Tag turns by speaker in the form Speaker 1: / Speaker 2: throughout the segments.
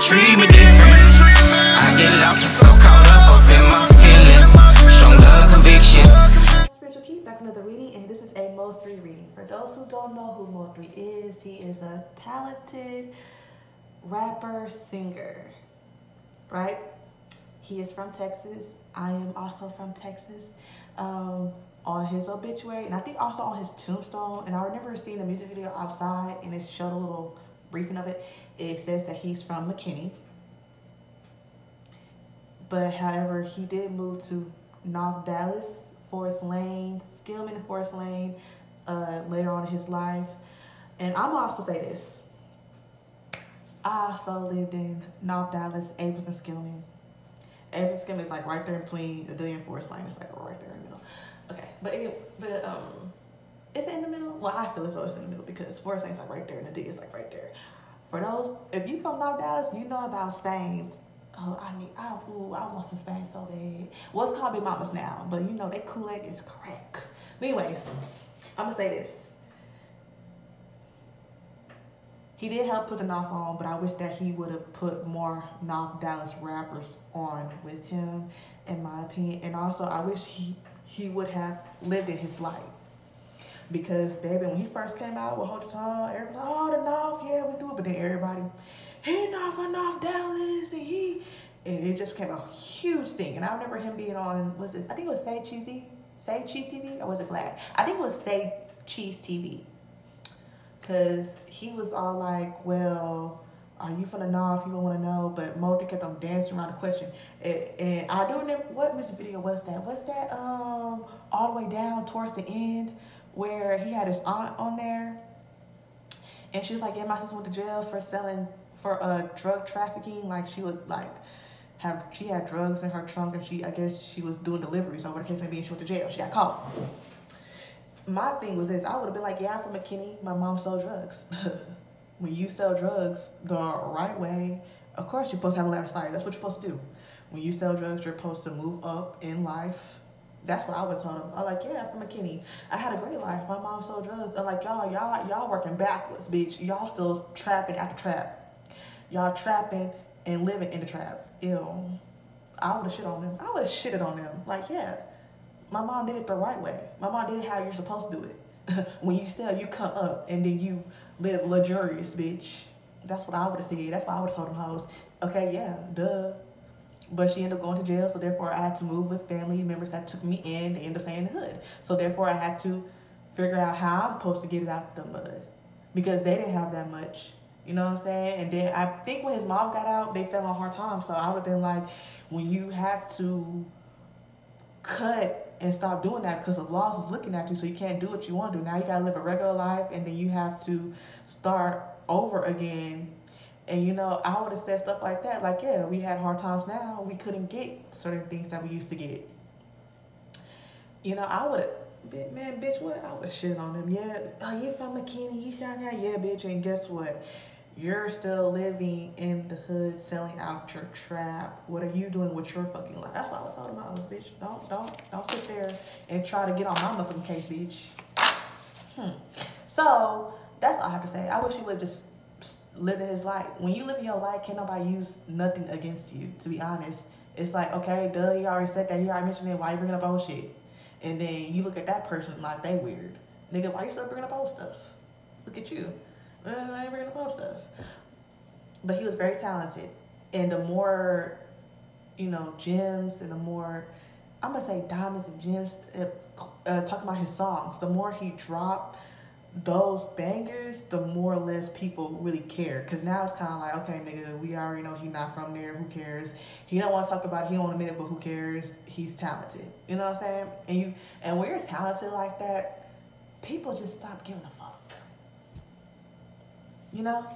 Speaker 1: treat me different. I get lost and so caught up in my feelings. Strong love convictions.
Speaker 2: Spiritual Key, back with another reading, and this is a MO3 reading. For those who don't know who MO3 is, he is a talented rapper, singer, right? He is from Texas. I am also from Texas. On his obituary, and I think also on his tombstone, and I remember seeing a music video outside, and it showed a little briefing of it. It says that he's from McKinney, but however, he did move to North Dallas, Forest Lane, Skillman and Forest Lane later on in his life. And I'm gonna also say this. I also lived in North Dallas, Abrams and Skillman. Abrams and Skillman is like right there in between the D and Forest Lane. It's like right there in the middle. Okay, but is it in the middle? Well, I feel as though it's in the middle because Forest Lane's like right there and the D is like right there. For those, if you from North Dallas, you know about Spain's. Oh, I want some Spain so bad. Well, it's called Big Mamas now, but you know, that Kool-Aid is crack. But anyways, I'm gonna say this. He did help put the North on, but I wish that he would have put more North Dallas rappers on with him, in my opinion. And also, I wish he would have lived in his life. Because, baby, when he first came out with Hold Your Tongue, everybody, oh, the North, yeah, we do it. But then everybody, he not from North Dallas, and it just became a huge thing. And I remember him being on, I think it was Say Cheese TV, or was it Vlad? I think it was Say Cheese TV. Because he was all like, well, are you from the North? You don't want to know. But Mo3 kept on dancing around the question. And I do remember, what music video was that? Was that all the way down towards the end where he had his aunt on there? And she was like, yeah, my sister went to jail for drug trafficking. Like, she would like she had drugs in her trunk, and I guess she was doing deliveries. So whatever the case may be, and she went to jail. She got caught. My thing was this. I would have been like, yeah, I'm from McKinney. My mom sold drugs. When you sell drugs the right way, of course you're supposed to have a lavish life. That's what you're supposed to do. When you sell drugs, you're supposed to move up in life. That's what I was told them. I was like, yeah, I'm from McKinney. I had a great life. My mom sold drugs. I'm like, y'all working backwards, bitch. Y'all still trapping at the trap. Y'all trapping and living in the trap. Ew. I would have shit on them. I would have shitted on them. Like, yeah, my mom did it the right way. My mom did it how you're supposed to do it. When you sell, you come up, and then you live luxurious, bitch. That's what I would have said. That's why I would have told them hoes. Okay, yeah, duh. But she ended up going to jail, so therefore I had to move with family members that took me in. They ended up saying the hood. So therefore I had to figure out how I'm supposed to get it out the mud. Because they didn't have that much. You know what I'm saying? And then I think when his mom got out, they fell on hard times. So I would have been like, when you have to cut and stop doing that because the laws is looking at you, so you can't do what you want to do. Now you got to live a regular life, and then you have to start over again. And, you know, I would have said stuff like that. Like, yeah, we had hard times now. We couldn't get certain things that we used to get. You know, I would have, man, bitch, what? I would have shit on them. Yeah, oh, you from McKinney, you found out? Yeah, bitch, and guess what? You're still living in the hood, selling out your trap. What are you doing with your fucking life? That's what I was talking about, bitch. Don't sit there and try to get on my motherfucking case, bitch. So, that's all I have to say. I wish he would just living his life. When you live in your life, can't nobody use nothing against you, to be honest. It's like, okay, duh, you already said that, you already mentioned it, why you bringing up old shit? And then you look at that person like they weird. Nigga, why you still bringing up old stuff? Look at you. I ain't bringing up old stuff. But he was very talented. And the more, you know, gems and the more, I'm going to say diamonds and gems, talking about his songs, the more he dropped those bangers, the more or less people really care. Because now it's kind of like, okay, nigga, we already know he's not from there. Who cares? He don't want to talk about it. He don't want to admit it, but who cares? He's talented. You know what I'm saying? And when you're talented like that, people just stop giving a fuck. You know?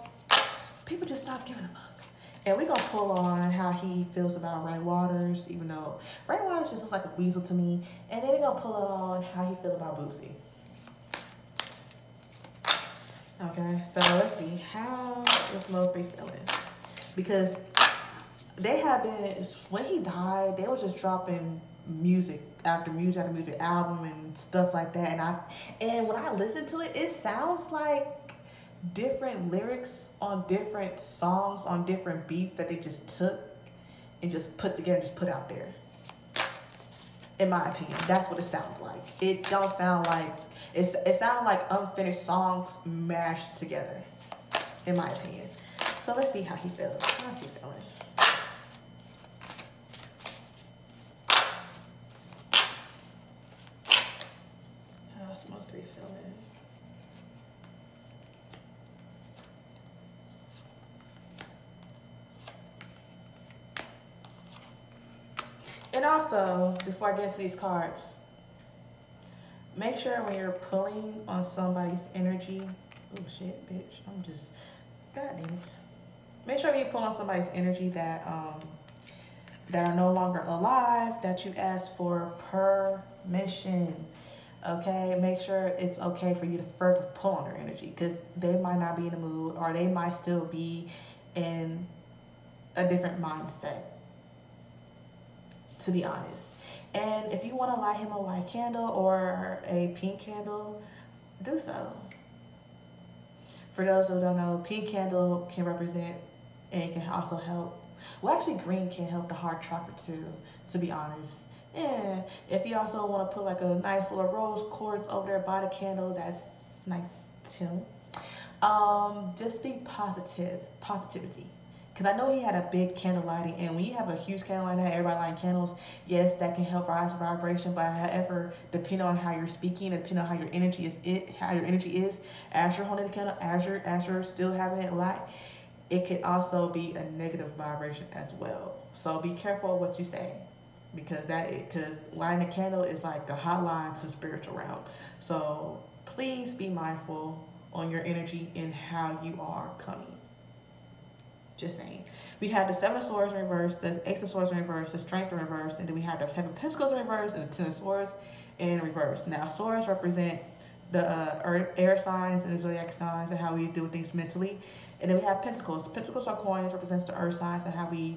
Speaker 2: People just stop giving a fuck. And we're going to pull on how he feels about Ray Waters, even though Ray Waters just looks like a weasel to me. And then we're going to pull on how he feels about Boosie. Okay, so let's see. How is Mo3 feeling? Because they have been, when he died, they were just dropping music after music after music, album and stuff like that. And when I listen to it, it sounds like different lyrics on different songs on different beats that they just took and just put together, just put out there. In my opinion, that's what it sounds like. It don't sound like it sounds like unfinished songs mashed together, in my opinion. So let's see how he feels. How's he feeling? How's MO3 feeling? And also, before I get into these cards, make sure when you're pulling on somebody's energy, oh shit, bitch, I'm just, god damn it. Make sure when you pull on somebody's energy that that are no longer alive, that you ask for permission, okay? Make sure it's okay for you to further pull on their energy, because they might not be in the mood, or they might still be in a different mindset, to be honest. And if you want to light him a white candle or a pink candle, do so. For those who don't know, pink candle can represent and can also help. Well, actually, green can help the heart chakra too, to be honest. Yeah, if you also want to put like a nice little rose quartz over there by the candle, that's nice too. Just be positivity. Because I know he had a big candle lighting, and when you have a huge candle like that, everybody lighting candles, yes, that can help rise the vibration. But however, depending on how you're speaking, and depending on how your energy is, as you're holding the candle, as you're still having it light, it could also be a negative vibration as well. So be careful of what you say, because lighting a candle is like a hotline to the spiritual realm. So please be mindful on your energy and how you are coming. Just saying. We have the Seven of Swords in reverse, the Ace of Swords in reverse, the Strength in reverse, and then we have the Seven of Pentacles in reverse and the Ten of Swords in reverse. Now, swords represent the air signs and the zodiac signs and how we do things mentally. And then we have pentacles. Pentacles are coins, represents the earth signs and how we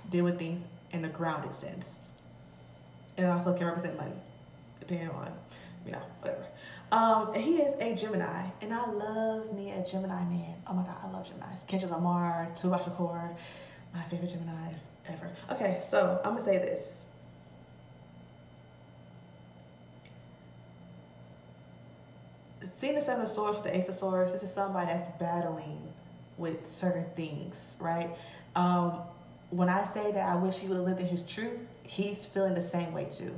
Speaker 2: deal with things in the grounded sense. And also can represent money, depending on, whatever. And he is a Gemini, and I love me a Gemini man. Oh my God, I love Geminis. Kendrick Lamar, Tupac Shakur, my favorite Geminis ever. Okay, so I'm gonna say this. Seeing the Seven of Swords with the Ace of Swords, this is somebody that's battling with certain things, right? When I say that I wish he would have lived in his truth, he's feeling the same way too.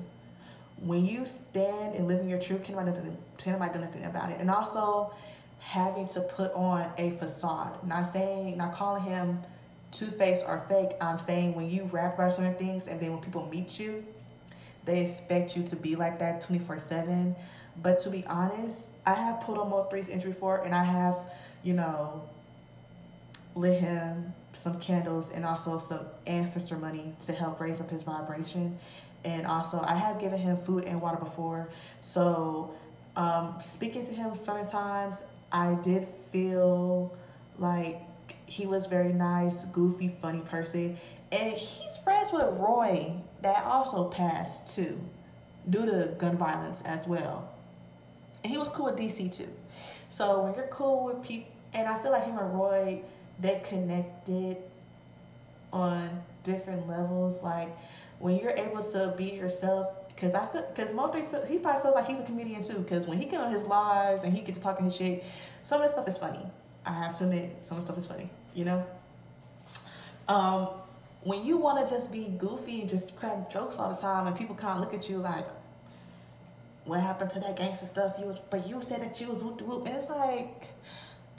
Speaker 2: When you stand and live in your truth, can't nobody do nothing about it. And also having to put on a facade. Not calling him two-faced or fake. I'm saying when you rap about certain things and then when people meet you, they expect you to be like that 24/7. But to be honest, I have pulled on MO3's entry for it, and I have, lit him some candles and also some ancestor money to help raise up his vibration. And also, I have given him food and water before. So, speaking to him certain times, I did feel like he was very nice, goofy, funny person. And he's friends with Roy, that also passed too, due to gun violence as well. And he was cool with DC too. So when you're cool with people, and I feel like him and Roy, they connected on different levels. Like, when you're able to be yourself, because MO3, he probably feels like he's a comedian too, because when he get on his lives and he gets to talking his shit, some of the stuff is funny. I have to admit, some of the stuff is funny, when you want to just be goofy and just crack jokes all the time, and people kind of look at you like, what happened to that gangster stuff? But you said that you was whoop de whoop, and it's like,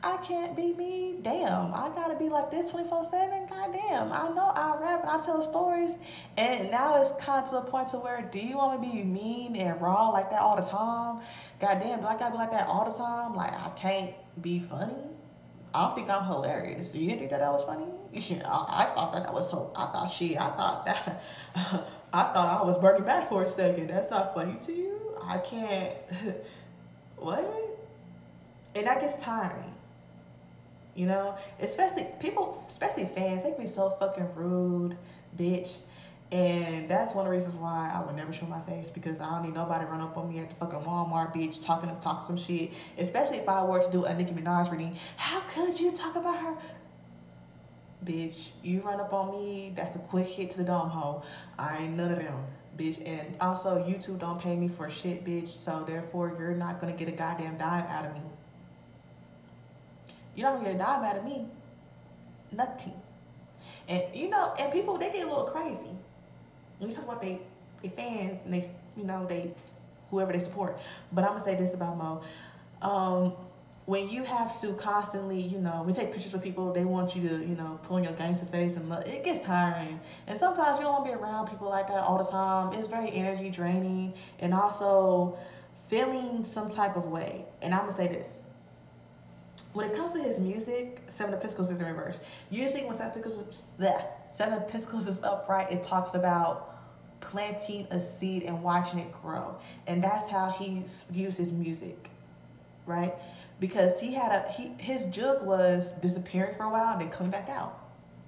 Speaker 2: I can't be me. Damn, I gotta be like this 24/7. Goddamn, I know I rap and I tell stories, and now it's kind of to the point to where, do you want me to be mean and raw like that all the time? Goddamn, do I gotta be like that all the time? Like, I can't be funny. I don't think I'm hilarious. You didn't think that was funny? I thought that was so. I thought I was Bernie Mac for a second. That's not funny to you? I can't. What? And that gets tiring. Especially fans, they can be so fucking rude, bitch. And that's one of the reasons why I would never show my face, because I don't need nobody run up on me at the fucking Walmart, bitch, talking some shit. Especially if I were to do a Nicki Minaj reading. How could you talk about her? Bitch, you run up on me, that's a quick hit to the dome hole. I ain't none of them, bitch. And also, YouTube don't pay me for shit, bitch. So therefore, you're not gonna get a goddamn dime out of me. You're not gonna get a dime out of me. Nothing. And you know, and people, they get a little crazy when you talk about they fans and they, you know, they whoever they support. But I'm gonna say this about Mo. When you have to constantly, you know, we take pictures with people, they want you to, you know, pull on your gangster face, and it gets tiring. And sometimes you don't want to be around people like that all the time. It's very energy draining, and also feeling some type of way. And I'm gonna say this. When it comes to his music, Seven of Pentacles is in reverse. Usually when Seven of Pentacles is upright, it talks about planting a seed and watching it grow. And that's how he views his music, right? Because his jug was disappearing for a while and then coming back out.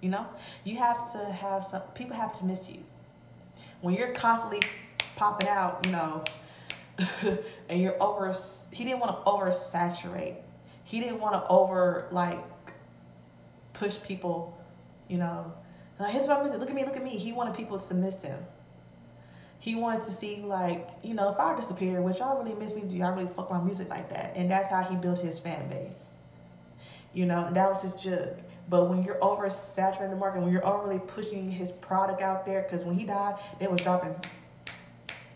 Speaker 2: You know? You have to have some, people have to miss you. When you're constantly popping out, you know, and you're he didn't want to oversaturate. He didn't want to push people, you know. Like, here's my music, look at me. He wanted people to miss him. He wanted to see, like, you know, if I disappear, would y'all really miss me? Do y'all really fuck my music like that? And that's how he built his fan base. You know, and that was his jug. But when you're oversaturating the market, when you're overly pushing his product out there, because when he died, they was dropping,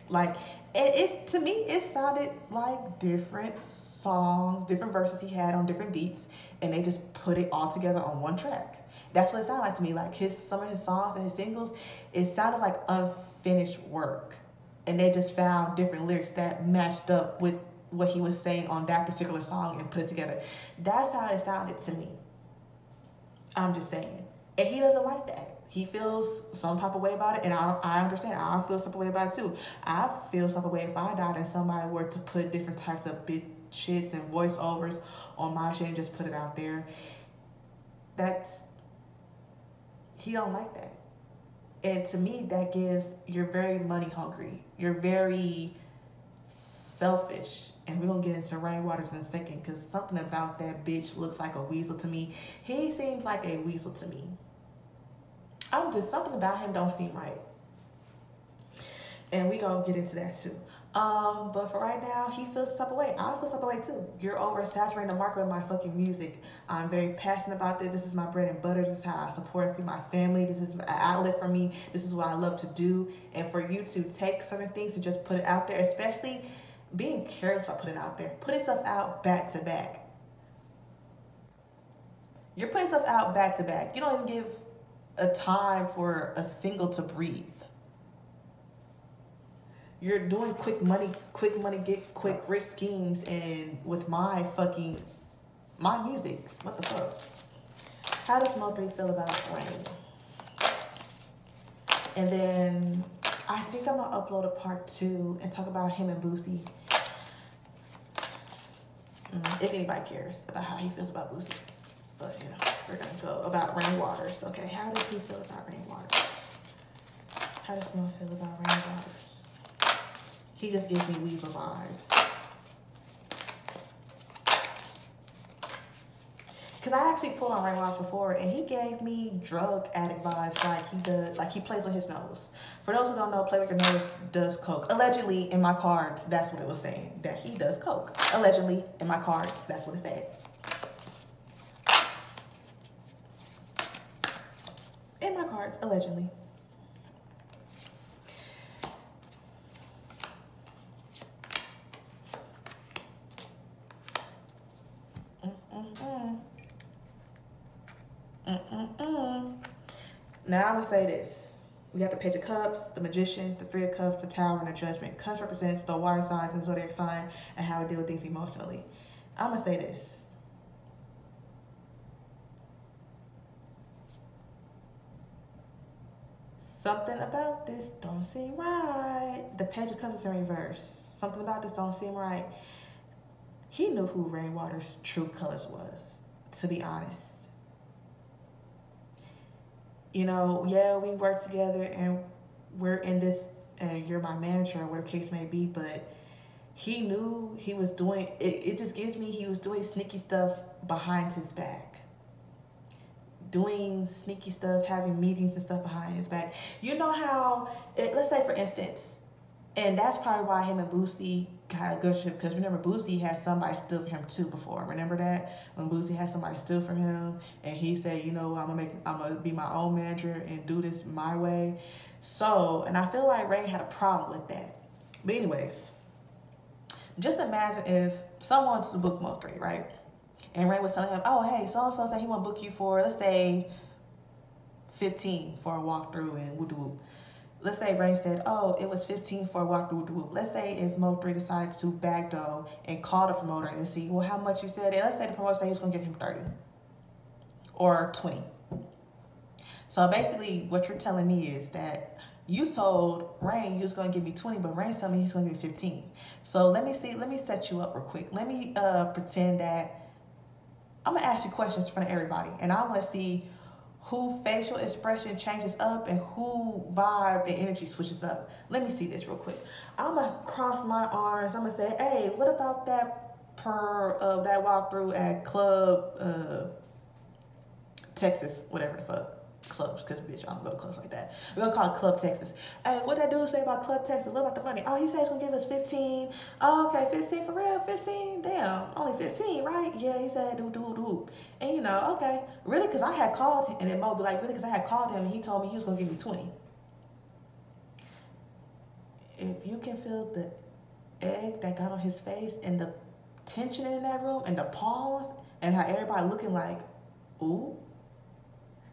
Speaker 2: like, to me, it sounded like different songs, different verses he had on different beats, and they just put it all together on one track. That's what it sounded like to me. Like some of his songs and his singles, it sounded like unfinished work, and they just found different lyrics that matched up with what he was saying on that particular song and put it together. That's how it sounded to me. I'm just saying. And he doesn't like that. He feels some type of way about it, and I understand. I feel some type of way about it too. I feel some type of way if I died and somebody were to put different types of big shits and voiceovers on my shit and just put it out there. He don't like that. And to me, that gives, you're very money hungry. You're very selfish. And we're going to get into Rainwaters in a second, because something about that bitch looks like a weasel to me. He seems like a weasel to me. Something about him don't seem right. And we're going to get into that too. But for right now, he feels some type of way. I feel some type of way too. You're oversaturating the market with my fucking music. I'm very passionate about this. This is my bread and butter. This is how I support my family. This is an outlet for me. This is what I love to do. And for you to take certain things and just put it out there, especially being careless about putting it out there. Put yourself out back to back. You're putting yourself out back to back. You don't even give a time for a single to breathe. You're doing quick money, get quick rich schemes, and with my music. What the fuck? How does MO3 feel about Rain? And then I think I'm gonna upload a part 2 and talk about him and Boosie. If anybody cares about how he feels about Boosie. But you know, we're gonna go about Rainwaters. Okay, how does he feel about Rainwaters? How does Mo feel about Rainwaters? He just gives me weasel vibes. Because I actually pulled on Rainwaters before, and he gave me drug addict vibes, like he does, like he plays with his nose. For those who don't know, play with your nose does coke. Allegedly, in my cards, that's what it was saying, that he does coke. Allegedly, in my cards, that's what it said. In my cards, allegedly. Now I'm gonna say this. We got the Page of Cups, the Magician, the Three of Cups, the Tower, and the Judgment. Cups represents the water signs and zodiac sign and how we deal with things emotionally. I'm gonna say this. Something about this don't seem right. The Page of Cups is in reverse. Something about this don't seem right. He knew who Rainwater's true colors was, to be honest. You know, yeah, we work together and we're in this and you're my manager or whatever case may be, but he knew he was doing it. It just gives me he was doing sneaky stuff behind his back. Doing sneaky stuff, having meetings and stuff behind his back. You know how, let's say for instance, and that's probably why him and Boosie got a good shit, because remember Boosie had somebody steal from him too before. Remember that? When Boosie had somebody steal from him and he said, you know, I'm gonna be my own manager and do this my way. So, and I feel like Ray had a problem with that. But anyways, just imagine if someone wants to book MO3, right? And Ray was telling him, oh, hey, so-and-so said he want to book you for, let's say, 15 for a walkthrough and whoop-de-whoop. Let's say Ray said, oh, it was 15 for a walkthrough whoop-de-whoop. Let's say if MO3 decided to backdoor and call the promoter and see, well, how much you said? And let's say the promoter said he was going to give him 30 or 20. So basically what you're telling me is that you told Rain you was going to give me 20, but Rain's telling me he's going to give me 15. So let me set you up real quick. Let me pretend that I'm going to ask you questions in front of everybody, and I want to see who facial expression changes up and who vibe and energy switches up. Let me see this real quick. I'm going to cross my arms. I'm going to say, hey, what about that that walkthrough at Club Texas, whatever the fuck. Clubs, because bitch, I don't go to clubs like that. We're gonna call it Club Texas. Hey, what that dude say about Club Texas? What about the money? Oh, he said he's gonna give us 15. Oh, okay, 15 for real? 15? Damn, only 15, right? Yeah, he said do. And you know, okay, really? Because I had called him, and then Mo be like, really? Because I had called him, and he told me he was gonna give me 20. If you can feel the egg that got on his face and the tension in that room and the pause and how everybody looking like, ooh.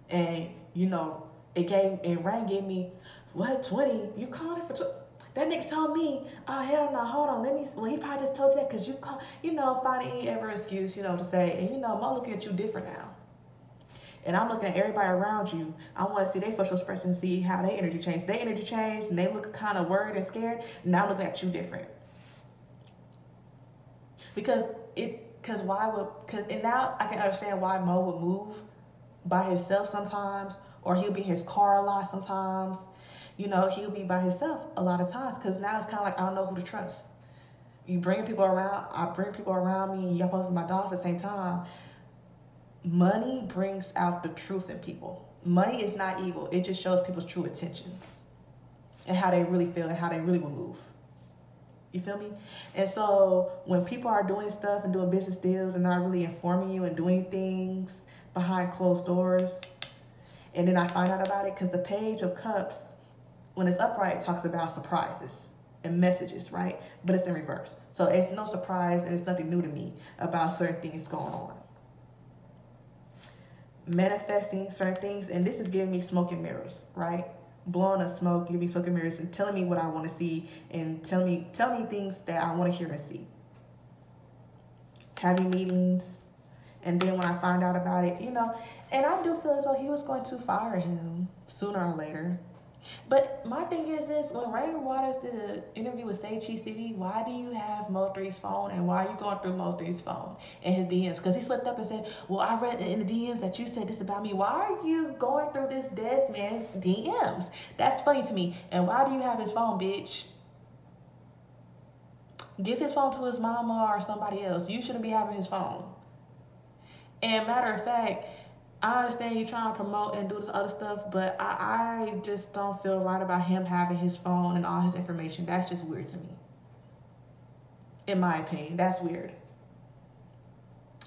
Speaker 2: And, you know, Rain gave me, what, 20? You called it for 20? That nigga told me, oh, hell no, hold on, well, he probably just told you that because you called, you know, find any ever excuse, you know, to say, and, you know, I'm looking at you different now. And I'm looking at everybody around you. I want to see their facial expression and see how their energy changed. Their energy changed, and they look kind of worried and scared. Now I'm looking at you different. Because now I can understand why Mo would move by himself sometimes, or he'll be in his car a lot sometimes. You know, he'll be by himself a lot of times, because now it's kind of like, I don't know who to trust. You bring people around, I bring people around me, and y'all both my dog at the same time. Money brings out the truth in people. Money is not evil. It just shows people's true intentions and how they really feel and how they really will move. You feel me? And so when people are doing stuff and doing business deals and not really informing you and doing things behind closed doors, and then I find out about it, because the Page of Cups, when it's upright, talks about surprises and messages, right? But it's in reverse. So it's no surprise and it's nothing new to me about certain things going on. Manifesting certain things, and this is giving me smoke and mirrors, right? Blowing up smoke, giving me smoke and mirrors, and telling me what I want to see, and tell me things that I want to hear and see. Having meetings, and then when I find out about it, you know, and I do feel as though he was going to fire him sooner or later. But my thing is this: when Rain Waters did an interview with Sage Cheese TV, why do you have Mo3's phone, and why are you going through Mo3's phone and his DMs? Because he slipped up and said, well, I read in the DMs that you said this about me. Why are you going through this dead man's DMs? That's funny to me. And why do you have his phone, bitch? Give his phone to his mama or somebody else. You shouldn't be having his phone. And matter of fact, I understand you trying to promote and do this other stuff, but I just don't feel right about him having his phone and all his information. That's just weird to me. In my opinion, that's weird.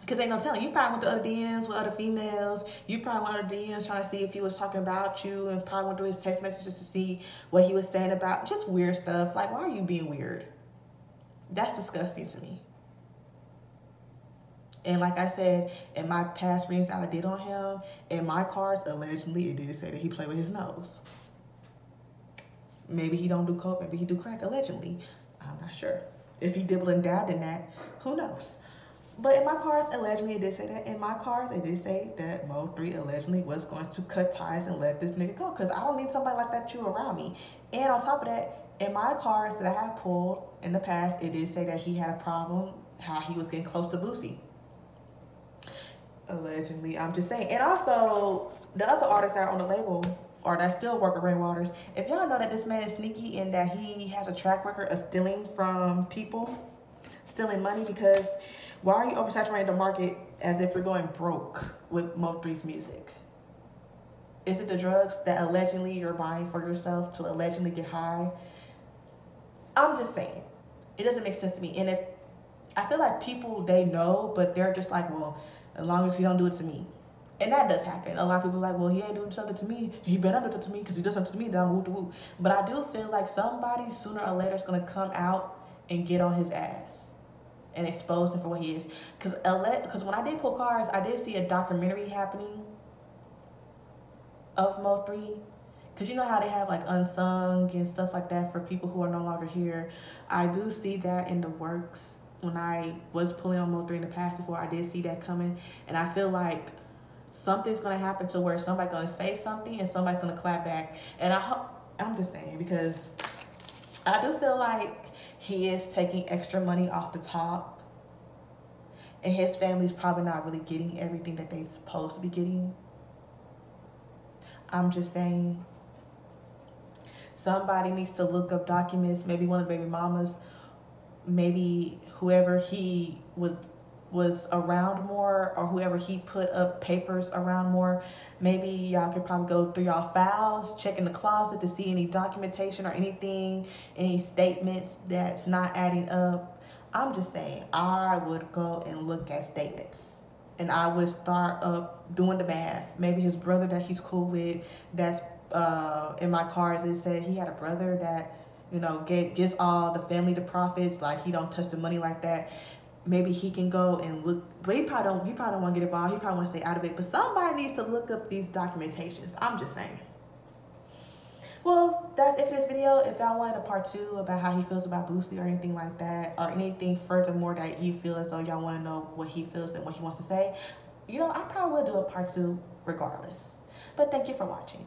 Speaker 2: Because ain't no telling. You probably went to other DMs with other females. You probably went to other DMs trying to see if he was talking about you, and probably went through his text messages to see what he was saying about just weird stuff. Like, why are you being weird? That's disgusting to me. And like I said, in my past readings that I did on him, in my cards, allegedly, it did say that he played with his nose. Maybe he don't do coke, maybe he do crack, allegedly. I'm not sure. If he dibbled and dabbed in that, who knows? But in my cards, allegedly, it did say that. In my cards, it did say that Mo3 allegedly was going to cut ties and let this nigga go. Because I don't need somebody like that you around me. And on top of that, in my cards that I have pulled in the past, it did say that he had a problem, how he was getting close to Boosie. Allegedly, I'm just saying. And also, the other artists that are on the label or that still work at Rainwaters, if y'all know that this man is sneaky and that he has a track record of stealing from people, stealing money, because why are you oversaturating the market as if you're going broke with MO3's music? Is it the drugs that allegedly you're buying for yourself to allegedly get high? I'm just saying. It doesn't make sense to me. And if I feel like people, they know, but they're just like, well, as long as he don't do it to me. And that does happen. A lot of people are like, well, he ain't doing something to me. He better not do it to me because he does something to me, then I'm woo-woo. But I do feel like somebody sooner or later is going to come out and get on his ass and expose him for what he is. Because when I did pull cards, I did see a documentary happening of Mo3. Because you know how they have like unsung and stuff like that for people who are no longer here. I do see that in the works. When I was pulling on Mo3 in the past before, I did see that coming. And I feel like something's going to happen to where somebody's going to say something and somebody's going to clap back. And I'm just saying, because I do feel like he is taking extra money off the top. And his family's probably not really getting everything that they're supposed to be getting. I'm just saying. Somebody needs to look up documents, maybe one of the baby mamas, maybe whoever he was around more, or whoever he put up papers around more. Maybe y'all could probably go through y'all files, check in the closet to see any documentation or anything, any statements that's not adding up. I'm just saying, I would go and look at statements. And I would start up doing the math. Maybe his brother that he's cool with, that's in my cards, it said he had a brother that, you know, gives all the family the profits, like he don't touch the money like that. Maybe he can go and look, but he probably don't want to get involved. He probably want to stay out of it. But somebody needs to look up these documentations. I'm just saying. Well, that's it for this video. If y'all wanted a part 2 about how he feels about Boosie or anything like that, or anything furthermore that you feel as though y'all want to know what he feels and what he wants to say, you know, I probably will do a part 2 regardless. But thank you for watching.